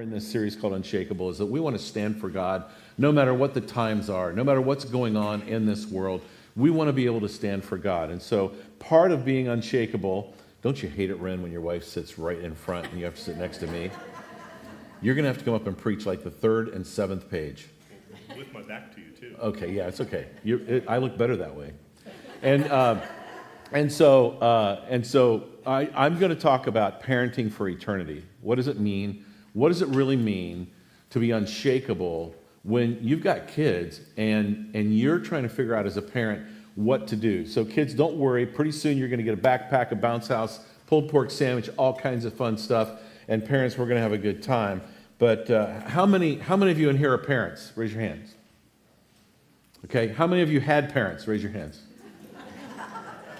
in this series called Unshakeable is that we want to stand for God no matter what the times are, no matter what's going on in this world. We want to be able to stand for God. And so part of being unshakable, don't you hate it, Ren, when your wife sits right in front and you have to sit next to me? You're going to have to come up and preach like the 3rd and 7th page. With my back to you, too. Okay, yeah, it's okay. I look better that way. And so I'm going to talk about parenting for eternity. What does it mean? What does it really mean to be unshakable when you've got kids and you're trying to figure out as a parent what to do? So kids, don't worry. Pretty soon you're going to get a backpack, a bounce house, pulled pork sandwich, all kinds of fun stuff. And parents, we're going to have a good time. But how many of you in here are parents? Raise your hands. Okay, how many of you had parents? Raise your hands.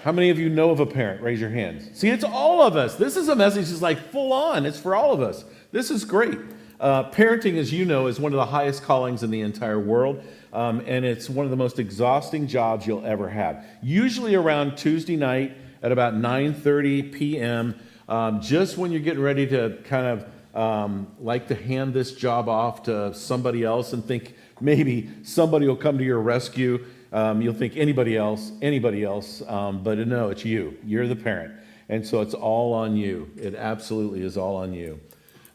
How many of you know of a parent? Raise your hands. See, it's all of us. This is a message that's like full on. It's for all of us. This is great. Parenting, as you know, is one of the highest callings in the entire world, and it's one of the most exhausting jobs you'll ever have. Usually around Tuesday night at about 9:30 p.m., just when you're getting ready to kind of like to hand this job off to somebody else and think maybe somebody will come to your rescue. You'll think anybody else, but no, it's you. You're the parent. And so it's all on you. It absolutely is all on you.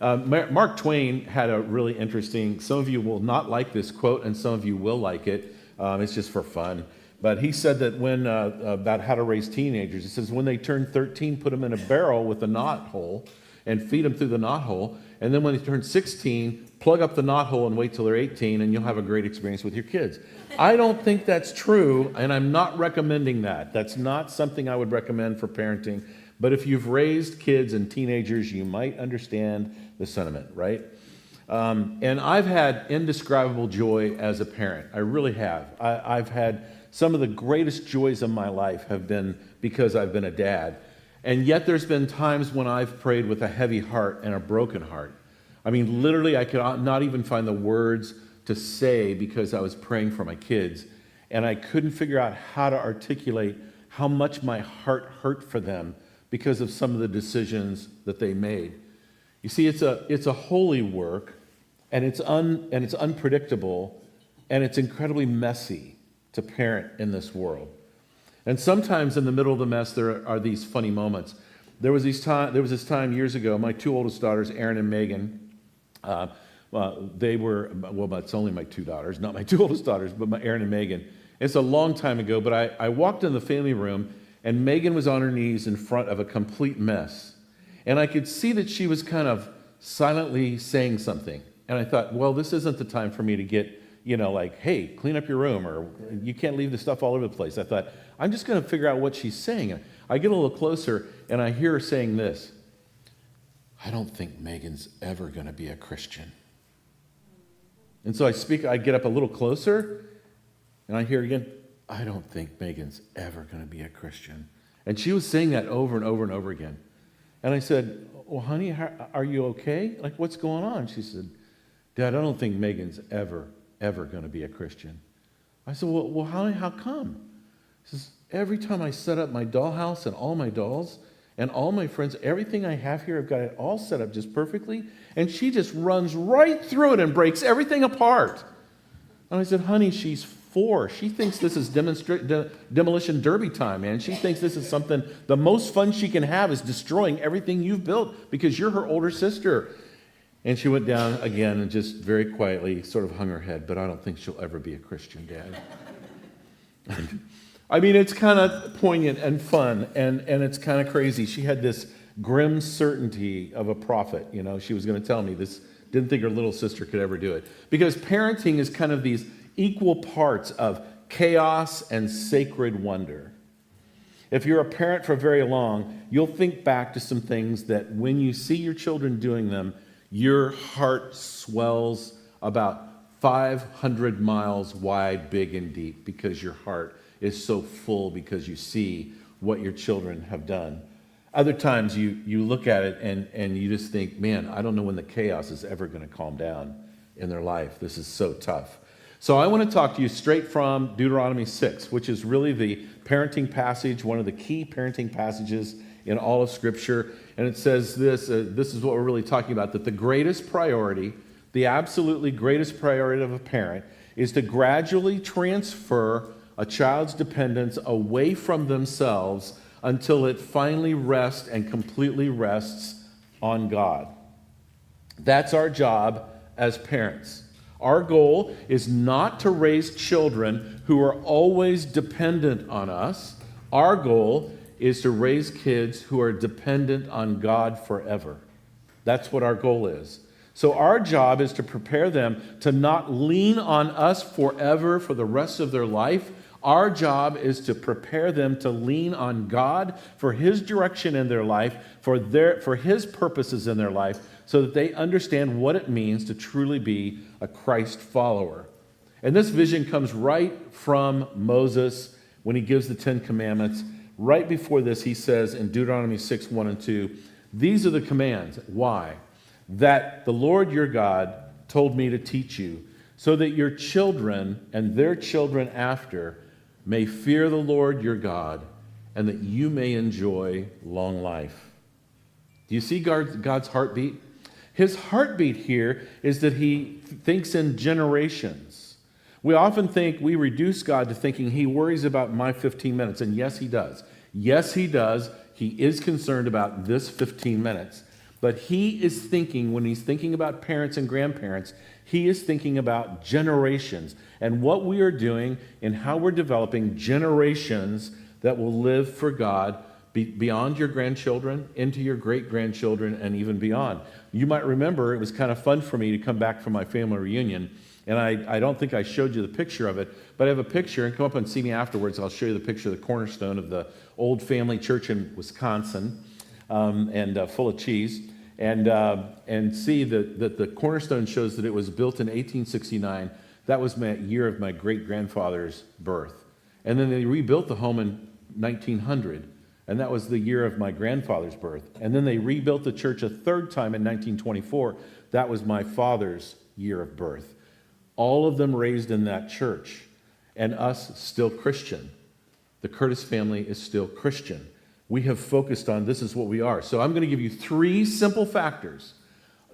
Mark Twain had a really interesting, some of you will not like this quote, and some of you will like it. It's just for fun. But he said that when, about how to raise teenagers, he says, when they turn 13, put them in a barrel with a knot hole and feed them through the knot hole. And then when they turn 16, plug up the knot hole and wait till they're 18, and you'll have a great experience with your kids. I don't think that's true, and I'm not recommending that. That's not something I would recommend for parenting. But if you've raised kids and teenagers, you might understand the sentiment, right? And I've had indescribable joy as a parent. I really have. I've had some of the greatest joys of my life have been because I've been a dad. And yet there's been times when I've prayed with a heavy heart and a broken heart. I mean, literally, I could not even find the words to say because I was praying for my kids. And I couldn't figure out how to articulate how much my heart hurt for them because of some of the decisions that they made. You see, it's a holy work, and it's unpredictable, and it's incredibly messy to parent in this world. And sometimes in the middle of the mess, there are these funny moments. There was this time years ago, my 2 oldest daughters, Erin and Megan, it's only my 2 daughters, not my 2 oldest daughters, but my Erin and Megan. It's a long time ago, but I walked in the family room, and Megan was on her knees in front of a complete mess. And I could see that she was kind of silently saying something. And I thought, well, this isn't the time for me to get, like, hey, clean up your room, or you can't leave the stuff all over the place. I thought, I'm just going to figure out what she's saying. I get a little closer, and I hear her saying this: I don't think Megan's ever going to be a Christian. And so I get up a little closer, and I hear again, I don't think Megan's ever going to be a Christian. And she was saying that over and over and over again. And I said, well, honey, are you okay? Like, what's going on? She said, Dad, I don't think Megan's ever going to be a Christian. I said, well, honey, how come? She says, every time I set up my dollhouse and all my dolls and all my friends, everything I have here, I've got it all set up just perfectly, and she just runs right through it and breaks everything apart. And I said, honey, she's 4. She thinks this is demolition derby time, man. She thinks this is something, the most fun she can have is destroying everything you've built because you're her older sister. And she went down again and just very quietly sort of hung her head, but I don't think she'll ever be a Christian, Dad. I mean, it's kind of poignant and fun, and it's kind of crazy. She had this grim certainty of a prophet. She was going to tell me this, didn't think her little sister could ever do it. Because parenting is kind of these equal parts of chaos and sacred wonder. If you're a parent for very long, you'll think back to some things that when you see your children doing them, your heart swells about 500 miles wide, big and deep, because your heart is so full because you see what your children have done. Other times you look at it and you just think, man, I don't know when the chaos is ever going to calm down in their life. This is so tough. So I want to talk to you straight from Deuteronomy 6, which is really the parenting passage, one of the key parenting passages in all of Scripture. And it says this is what we're really talking about, that the greatest priority, the absolutely greatest priority of a parent is to gradually transfer a child's dependence away from themselves until it finally rests and completely rests on God. That's our job as parents. Our goal is not to raise children who are always dependent on us. Our goal is to raise kids who are dependent on God forever. That's what our goal is. So our job is to prepare them to not lean on us forever for the rest of their life. Our job is to prepare them to lean on God for His direction in their life, for His purposes in their life, so that they understand what it means to truly be a Christ follower. And this vision comes right from Moses when he gives the Ten Commandments. Right before this, he says in Deuteronomy 6, 1 and 2, these are the commands. Why? That the Lord your God told me to teach you, so that your children and their children after may fear the Lord your God, and that you may enjoy long life. Do you see God's heartbeat? His heartbeat here is that He thinks in generations. We often think, we reduce God to thinking He worries about my 15 minutes, and yes, He does. Yes, He does. He is concerned about this 15 minutes. But He is thinking, when He's thinking about parents and grandparents, He is thinking about generations and what we are doing and how we're developing generations that will live for God beyond your grandchildren, into your great-grandchildren, and even beyond. You might remember, it was kind of fun for me to come back from my family reunion, and I don't think I showed you the picture of it, but I have a picture, and come up and see me afterwards. I'll show you the picture of the cornerstone of the old family church in Wisconsin, and full of cheese, and see that the cornerstone shows that it was built in 1869. That was my year of my great-grandfather's birth. And then they rebuilt the home in 1900, and that was the year of my grandfather's birth. And then they rebuilt the church a third time in 1924. That was my father's year of birth. All of them raised in that church, and us still Christian. The Curtis family is still Christian. We have focused on this is what we are. So I'm going to give you 3 simple factors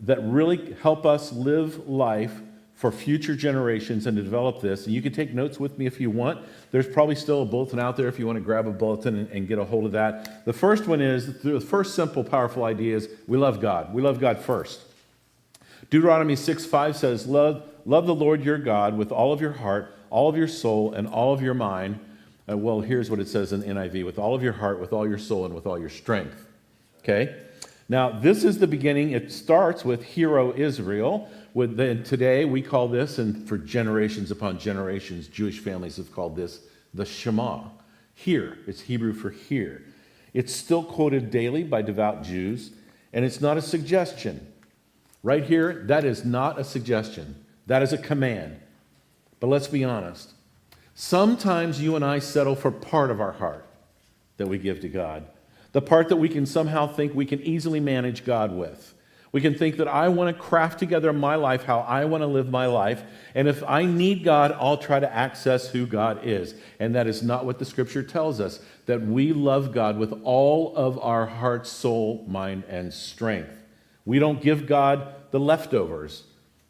that really help us live life for future generations and to develop this. And you can take notes with me if you want. There's probably still a bulletin out there if you want to grab a bulletin and get a hold of that. The first one is, the first simple, powerful idea is we love God. We love God first. Deuteronomy 6:5 says, love the Lord your God with all of your heart, all of your soul, and all of your mind. Well, here's what it says in NIV, with all of your heart, with all your soul, and with all your strength. Okay? Now, this is the beginning. It starts with Hear, O Israel. Today, we call this, and for generations upon generations, Jewish families have called this the Shema. Hear. It's Hebrew for hear. It's still quoted daily by devout Jews, and it's not a suggestion. Right here, that is not a suggestion. That is a command. But let's be honest. Sometimes you and I settle for part of our heart that we give to God. The part that we can somehow think we can easily manage God with. We can think that I want to craft together my life how I want to live my life, and if I need God, I'll try to access who God is. And that is not what the Scripture tells us, that we love God with all of our heart, soul, mind, and strength. We don't give God the leftovers.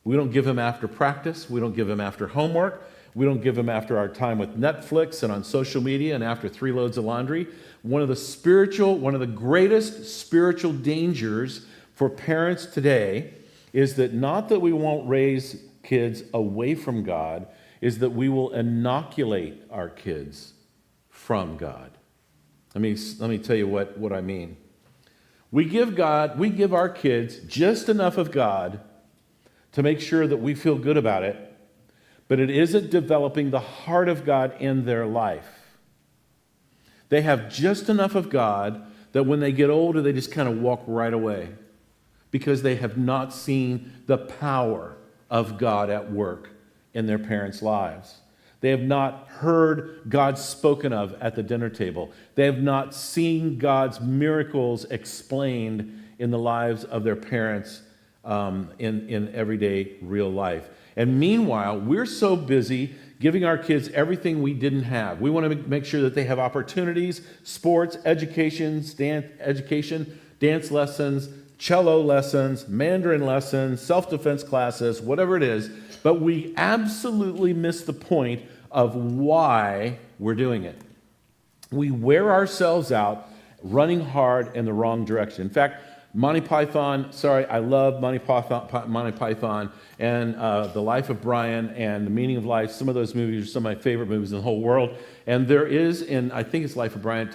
We don't give Him after practice. We don't give Him after homework. We don't give Him after our time with Netflix and on social media and after 3 loads of laundry. One of the greatest spiritual dangers for parents today is that not that we won't raise kids away from God, is that we will inoculate our kids from God. Let me tell you what I mean. We give our kids just enough of God to make sure that we feel good about it, but it isn't developing the heart of God in their life. They have just enough of God that when they get older, they just kind of walk right away because they have not seen the power of God at work in their parents' lives. They have not heard God spoken of at the dinner table. They have not seen God's miracles explained in the lives of their parents in everyday real life. And meanwhile, we're so busy giving our kids everything we didn't have. We want to make sure that they have opportunities, sports, education, dance lessons, cello lessons, Mandarin lessons, self-defense classes, whatever it is. But we absolutely miss the point of why we're doing it. We wear ourselves out running hard in the wrong direction. In fact, Monty Python, I love Monty Python and The Life of Brian and The Meaning of Life. Some of those movies are some of my favorite movies in the whole world. And there is, I think it's Life of Brian,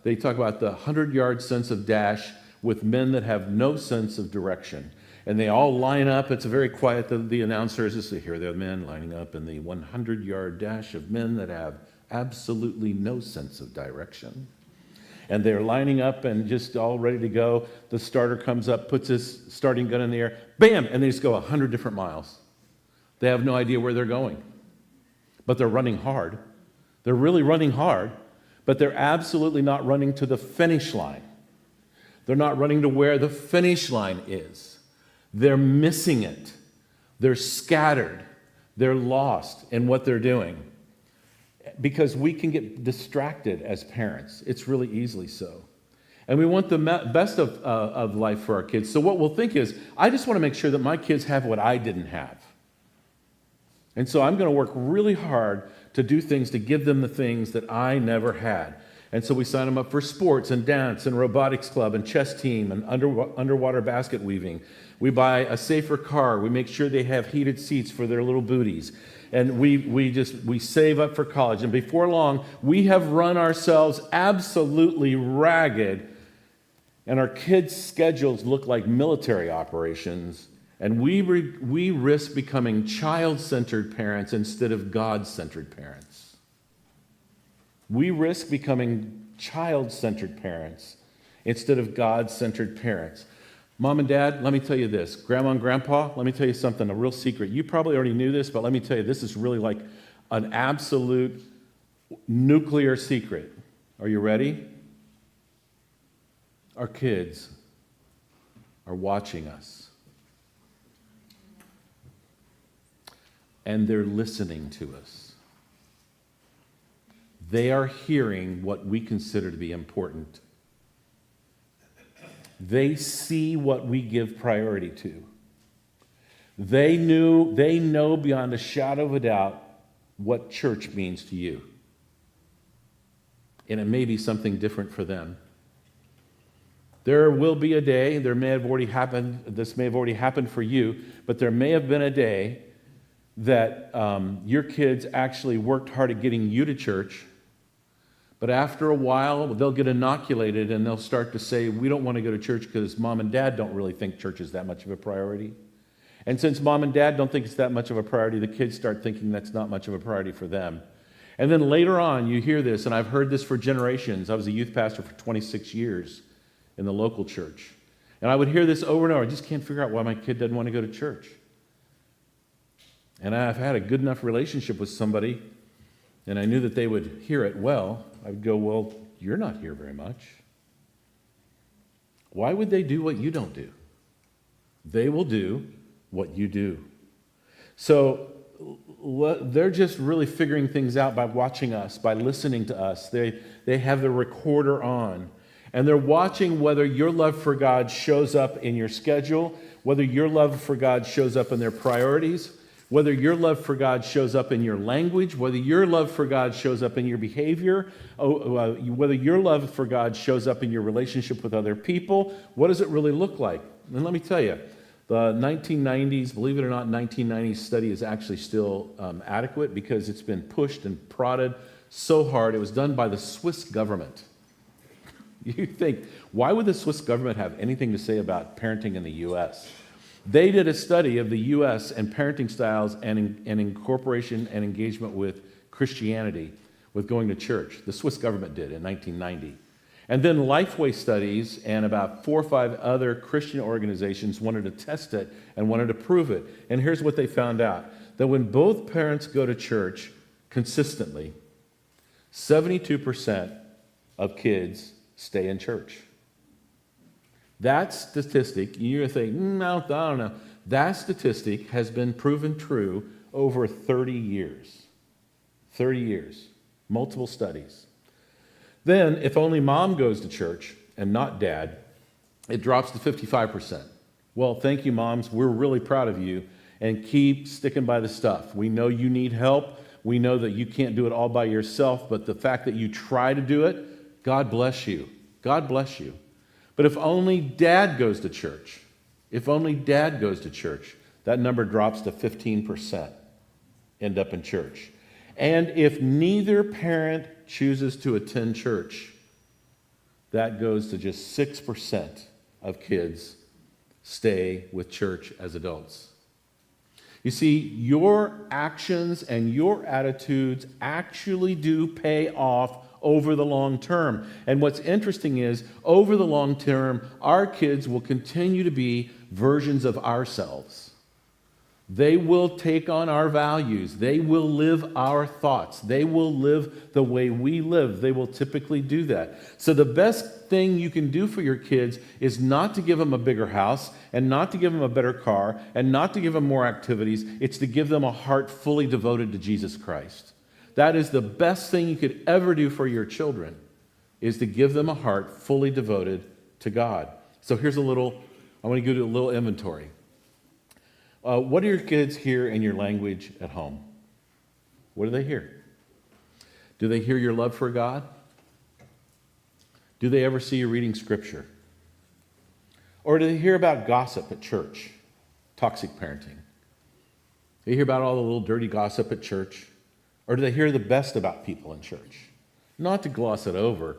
they talk about the 100-yard sense of dash with men that have no sense of direction. And they all line up. It's very quiet. The announcers just say, here they're men lining up in the 100-yard dash of men that have absolutely no sense of direction. And they're lining up and just all ready to go. The starter comes up, puts his starting gun in the air, bam, and they just go 100 different miles. They have no idea where they're going. But they're running hard. They're really running hard, but they're absolutely not running to the finish line. They're not running to where the finish line is. They're missing it. They're scattered. They're lost in what they're doing. Because we can get distracted as parents. It's really easily so. And we want the best of life for our kids. So what we'll think is, I just want to make sure that my kids have what I didn't have. And so I'm going to work really hard to do things to give them the things that I never had. And so we sign them up for sports and dance and robotics club and chess team and underwater basket weaving. We buy a safer car. We make sure they have heated seats for their little booties. And we save up for college. And before long, we have run ourselves absolutely ragged. And our kids' schedules look like military operations. And we risk becoming child-centered parents instead of God-centered parents. We risk becoming child-centered parents instead of God-centered parents. Mom and Dad, let me tell you this. Grandma and Grandpa, let me tell you something, a real secret. You probably already knew this, but let me tell you, this is really like an absolute nuclear secret. Are you ready? Our kids are watching us. And they're listening to us. They are hearing what we consider to be important. They see what we give priority to. They know beyond a shadow of a doubt what church means to you. And it may be something different for them. There will be a day, this may have already happened for you, but there may have been a day that your kids actually worked hard at getting you to church. But after a while, they'll get inoculated and they'll start to say, we don't want to go to church because mom and dad don't really think church is that much of a priority. And since mom and dad don't think it's that much of a priority, the kids start thinking that's not much of a priority for them. And then later on, you hear this, and I've heard this for generations. I was a youth pastor for 26 years in the local church. And I would hear this over and over. I just can't figure out why my kid doesn't want to go to church. And I've had a good enough relationship with somebody, and I knew that they would hear it well. I would go, well, you're not here very much. Why would they do what you don't do? They will do what you do. So they're just really figuring things out by watching us, by listening to us. They have the recorder on, and they're watching whether your love for God shows up in your schedule, whether your love for God shows up in their priorities, whether your love for God shows up in your language, whether your love for God shows up in your behavior, whether your love for God shows up in your relationship with other people. What does it really look like? And let me tell you, the 1990s, believe it or not, 1990s study is actually still adequate because it's been pushed and prodded so hard. It was done by the Swiss government. You think, why would the Swiss government have anything to say about parenting in the U.S.? They did a study of the U.S. and parenting styles and incorporation and engagement with Christianity, with going to church. The Swiss government did in 1990. And then Lifeway Studies and about 4 or 5 other Christian organizations wanted to test it and wanted to prove it. And here's what they found out. That when both parents go to church consistently, 72% of kids stay in church. That statistic, you're going to think, no, I don't know. That statistic has been proven true over 30 years. 30 years. Multiple studies. Then, if only mom goes to church and not dad, it drops to 55%. Well, thank you, moms. We're really proud of you. And keep sticking by the stuff. We know you need help. We know that you can't do it all by yourself, but the fact that you try to do it, God bless you. God bless you. But if only dad goes to church, that number drops to 15% end up in church. And if neither parent chooses to attend church, that goes to just 6% of kids stay with church as adults. You see, your actions and your attitudes actually do pay off over the long term. And what's interesting is, over the long term, our kids will continue to be versions of ourselves. They will take on our values. They will live our thoughts. They will live the way we live. They will typically do that. So the best thing you can do for your kids is not to give them a bigger house and not to give them a better car and not to give them more activities. It's to give them a heart fully devoted to Jesus Christ. That is the best thing you could ever do for your children, is to give them a heart fully devoted to God. So I want to give you a little inventory. What do your kids hear in your language at home? What do they hear? Do they hear your love for God? Do they ever see you reading Scripture? Or do they hear about gossip at church? Toxic parenting. Do they hear about all the little dirty gossip at church? Or do they hear the best about people in church? Not to gloss it over,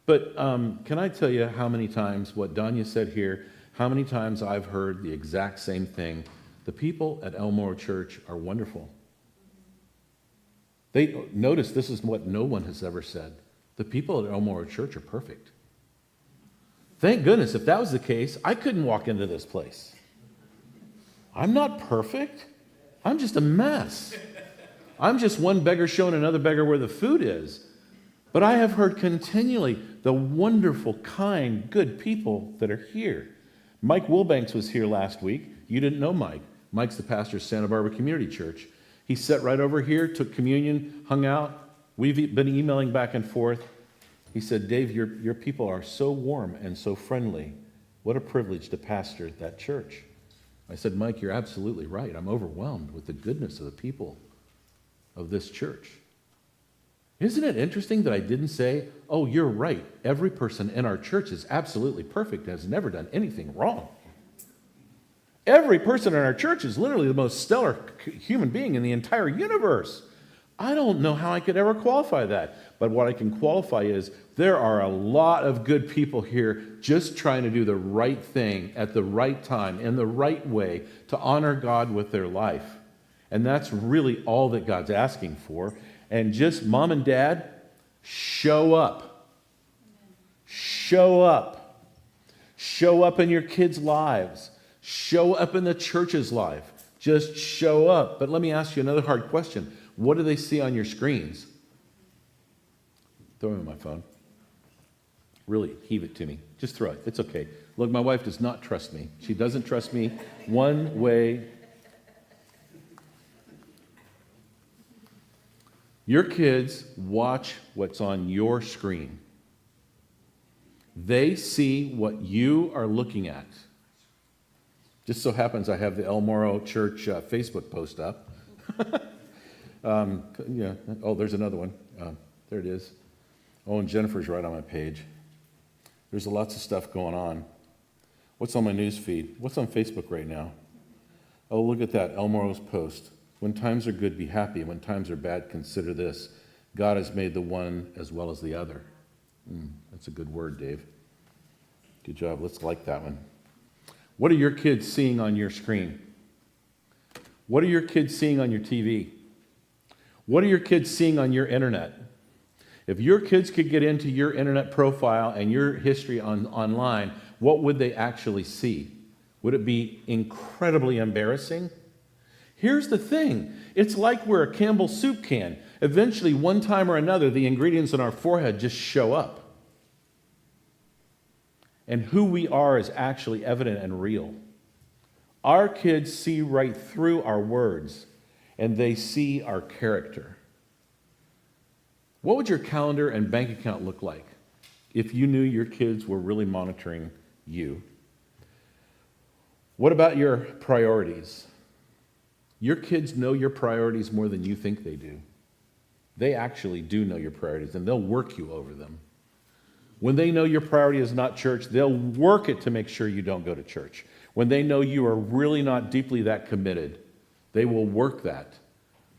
but can I tell you how many times, what Danya said here, how many times I've heard the exact same thing. The people at Elmore Church are wonderful. Notice this is what no one has ever said. The people at Elmore Church are perfect. Thank goodness, if that was the case, I couldn't walk into this place. I'm not perfect. I'm just a mess. I'm just one beggar showing another beggar where the food is. But I have heard continually the wonderful, kind, good people that are here. Mike Wilbanks was here last week. You didn't know Mike. Mike's the pastor of Santa Barbara Community Church. He sat right over here, took communion, hung out. We've been emailing back and forth. He said, Dave, your people are so warm and so friendly. What a privilege to pastor that church. I said, Mike, you're absolutely right. I'm overwhelmed with the goodness of the people of this church. Isn't it interesting that I didn't say, oh, you're right. Every person in our church is absolutely perfect and has never done anything wrong. Every person in our church is literally the most stellar human being in the entire universe. I don't know how I could ever qualify that. But what I can qualify is there are a lot of good people here just trying to do the right thing at the right time in the right way to honor God with their life. And that's really all that God's asking for. And just mom and dad, show up. Show up. Show up in your kids' lives. Show up in the church's life. Just show up. But let me ask you another hard question. What do they see on your screens? Throw them in my phone. Really, heave it to me. Just throw it. It's okay. Look, my wife does not trust me. She doesn't trust me one way. Your kids watch what's on your screen. They see what you are looking at. Just so happens I have the El Moro Church Facebook post up. Oh, there's another one. There it is. Oh, and Jennifer's right on my page. There's lots of stuff going on. What's on my news feed? What's on Facebook right now? Oh, look at that, El Moro's post. When times are good, be happy. When times are bad, consider this. God has made the one as well as the other. That's a good word, Dave. Good job. Let's like that one. What are your kids seeing on your screen? What are your kids seeing on your TV? What are your kids seeing on your internet? If your kids could get into your internet profile and your history online, what would they actually see? Would it be incredibly embarrassing? Here's the thing. It's like we're a Campbell's soup can. Eventually, one time or another, the ingredients on our forehead just show up. and who we are is actually evident and real. Our kids see right through our words, and they see our character. What would your calendar and bank account look like if you knew your kids were really monitoring you? What about your priorities? Your kids know your priorities more than you think they do. They actually do know your priorities, and they'll work you over them. When they know your priority is not church, they'll work it to make sure you don't go to church. When they know you are really not deeply that committed, they will work that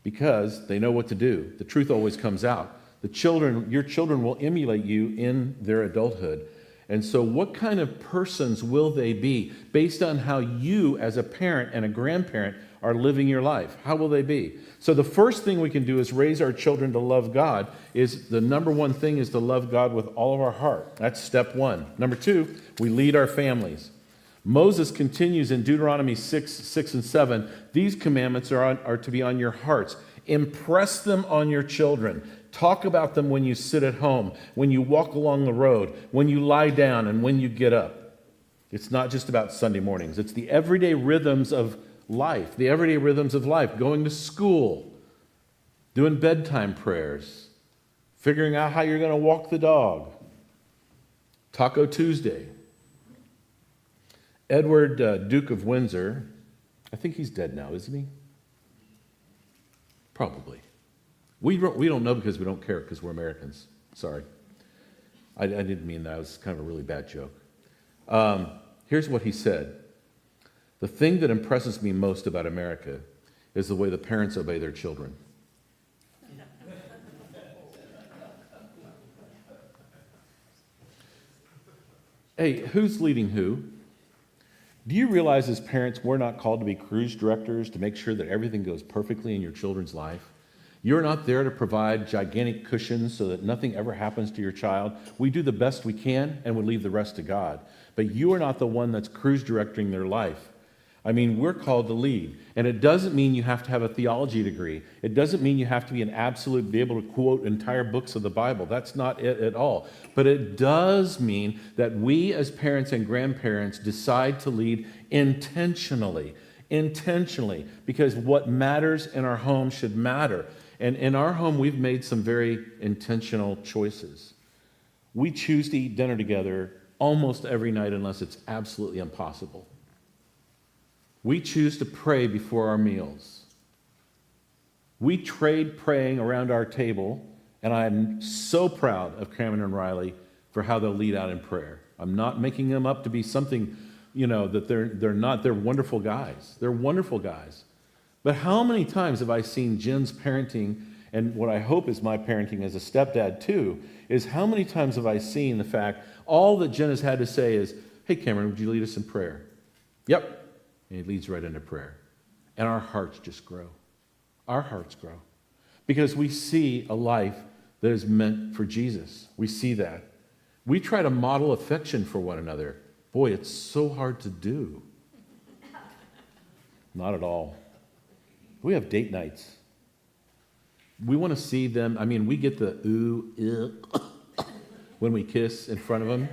because they know what to do. The truth always comes out. Your children will emulate you in their adulthood. And so what kind of persons will they be based on how you as a parent and a grandparent are living your life? How will they be? So the first thing we can do is raise our children to love God. The number one thing is to love God with all of our heart. That's step one. Number two, we lead our families. Moses continues in Deuteronomy 6 and 7. These commandments are to be on your hearts. Impress them on your children. Talk about them when you sit at home, when you walk along the road, when you lie down, and when you get up. It's not just about Sunday mornings. It's the everyday rhythms of life, going to school, doing bedtime prayers, figuring out how you're going to walk the dog, Taco Tuesday. Edward, Duke of Windsor, I think he's dead now, isn't he? Probably. We don't know because we don't care because we're Americans. Sorry. I didn't mean that. It was kind of a really bad joke. Here's what he said. The thing that impresses me most about America is the way the parents obey their children. Hey, who's leading who? Do you realize as parents, we're not called to be cruise directors to make sure that everything goes perfectly in your children's life? You're not there to provide gigantic cushions so that nothing ever happens to your child. We do the best we can and we leave the rest to God. But you are not the one that's cruise directing their life. I mean, we're called to lead. And it doesn't mean you have to have a theology degree. It doesn't mean you have to be an absolute, be able to quote entire books of the Bible. That's not it at all. But it does mean that we as parents and grandparents decide to lead intentionally, because what matters in our home should matter. And in our home, we've made some very intentional choices. We choose to eat dinner together almost every night unless it's absolutely impossible. We choose to pray before our meals. We trade praying around our table, and I'm so proud of Cameron and Riley for how they'll lead out in prayer. I'm not making them up to be something, that they're not. They're wonderful guys. They're wonderful guys. But how many times have I seen Jen's parenting, and what I hope is my parenting as a stepdad too, is how many times have I seen the fact all that Jen has had to say is, hey Cameron, would you lead us in prayer? Yep. And he leads right into prayer. And our hearts just grow. Our hearts grow. Because we see a life that is meant for Jesus. We see that. We try to model affection for one another. Boy, it's so hard to do. Not at all. We have date nights. We want to see them. I mean, we get the ooh, ew, when we kiss in front of them.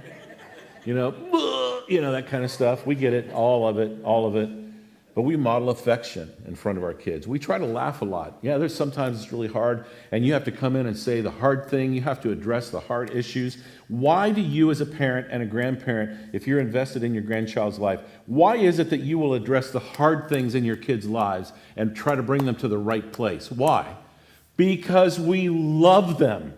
That kind of stuff. We get it, all of it. But we model affection in front of our kids. We try to laugh a lot. Yeah, there's sometimes it's really hard, and you have to come in and say the hard thing. You have to address the hard issues. Why do you as a parent and a grandparent, if you're invested in your grandchild's life, why is it that you will address the hard things in your kids' lives and try to bring them to the right place? Why? Because we love them.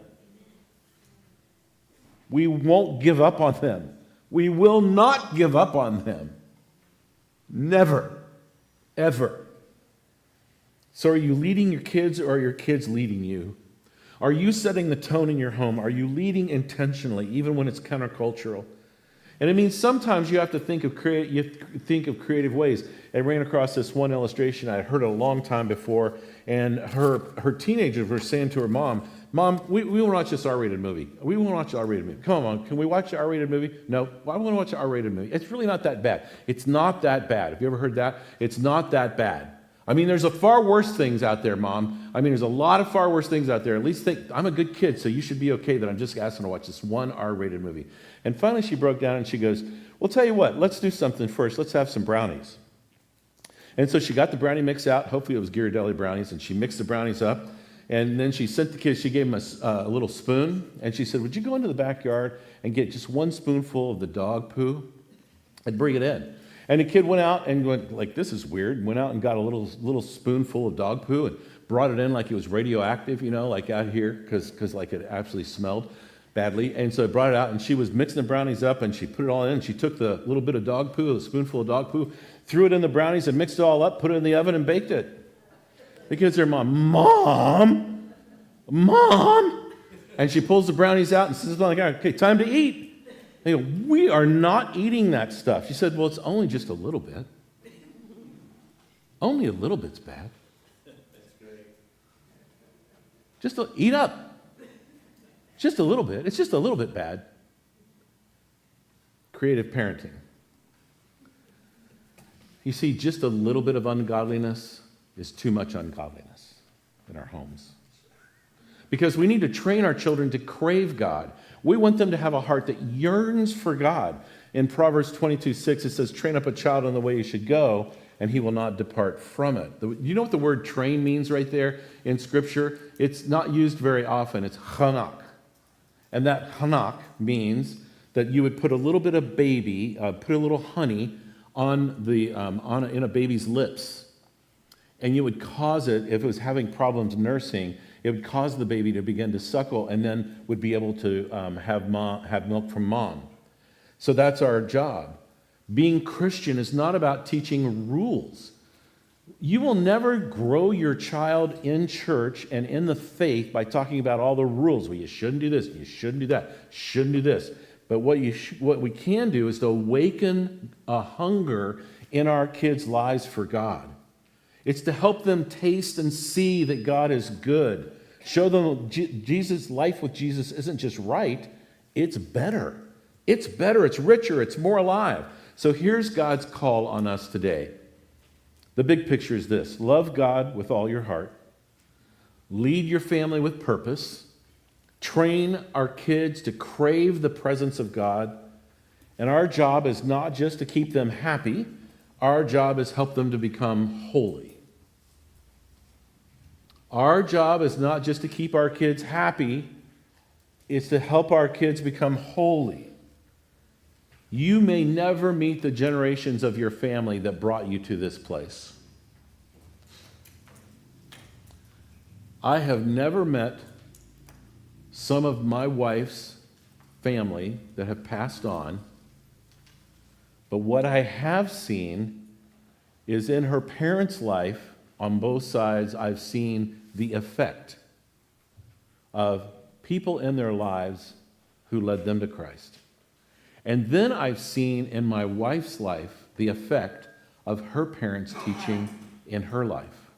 We won't give up on them. We will not give up on them. Never. Ever. So are you leading your kids or are your kids leading you? Are you setting the tone in your home? Are you leading intentionally, even when it's countercultural? And it means sometimes you have to think of creative ways. I ran across this one illustration I had heard a long time before, and her teenagers were saying to her mom, Mom, we want to watch this R-rated movie. We want to watch an R-rated movie. Come on, Mom, can we watch the R-rated movie? No, I want to watch an R-rated movie. It's really not that bad. It's not that bad. Have you ever heard that? It's not that bad. I mean, there's a far worse things out there, Mom. I mean, there's a lot of far worse things out there. At least think, I'm a good kid, so you should be okay that I'm just asking to watch this one R-rated movie. And finally she broke down and she goes, well, tell you what, let's do something first. Let's have some brownies. And so she got the brownie mix out. Hopefully it was Ghirardelli brownies. And she mixed the brownies up. And then she sent the kids, she gave them a little spoon. And she said, would you go into the backyard and get just one spoonful of the dog poo and bring it in? And the kid went out and went, like, this is weird. Went out and got a little spoonful of dog poo and brought it in like it was radioactive, like out here, because like it actually smelled badly. And so I brought it out, and she was mixing the brownies up, and she put it all in. She took the little bit of dog poo, a spoonful of dog poo, threw it in the brownies and mixed it all up, put it in the oven and baked it. The kids are, Mom. And she pulls the brownies out and says, okay, time to eat. They go, we are not eating that stuff. She said, well, it's only just a little bit. Only a little bit's bad. Just eat up. Just a little bit. It's just a little bit bad. Creative parenting. You see, just a little bit of ungodliness is too much ungodliness in our homes. Because we need to train our children to crave God. We want them to have a heart that yearns for God. In Proverbs 22:6, it says, train up a child in the way he should go, and he will not depart from it. You know what the word train means right there in Scripture? It's not used very often. It's chanak. And that chanak means that you would put a little bit of put a little honey in a baby's lips. And you would cause it, if it was having problems nursing, it would cause the baby to begin to suckle and then would be able to have milk from mom. So that's our job. Being Christian is not about teaching rules. You will never grow your child in church and in the faith by talking about all the rules. Well, you shouldn't do this, you shouldn't do that, shouldn't do this. But what we can do is to awaken a hunger in our kids' lives for God. It's to help them taste and see that God is good. Show them Jesus' life with Jesus isn't just right, it's better. It's better, it's richer, it's more alive. So here's God's call on us today. The big picture is this: love God with all your heart, lead your family with purpose, train our kids to crave the presence of God, and our job is not just to keep them happy, our job is help them to become holy. Our job is not just to keep our kids happy, it's to help our kids become holy. You may never meet the generations of your family that brought you to this place. I have never met some of my wife's family that have passed on, but what I have seen is in her parents' life, on both sides, I've seen the effect of people in their lives who led them to Christ. And then I've seen in my wife's life the effect of her parents' teaching in her life.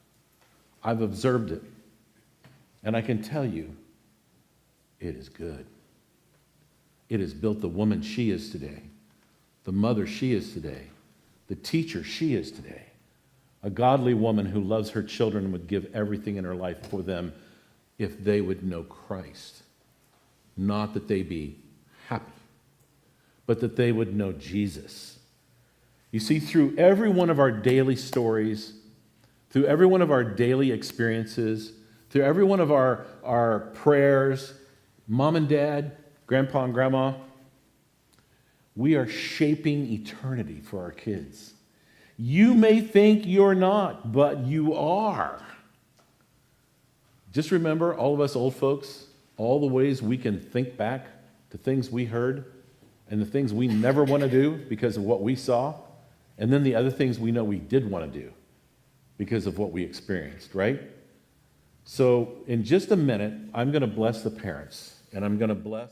I've observed it. And I can tell you, it is good. It has built the woman she is today, the mother she is today, the teacher she is today. A godly woman who loves her children and would give everything in her life for them if they would know Christ. Not that they be happy, but that they would know Jesus. You see, through every one of our daily stories, through every one of our daily experiences, through every one of our prayers, mom and dad, grandpa and grandma, we are shaping eternity for our kids. You may think you're not, but you are. Just remember, all of us old folks, all the ways we can think back to things we heard and the things we never want to do because of what we saw, and then the other things we know we did want to do because of what we experienced, right? So in just a minute, I'm going to bless the parents, and I'm going to bless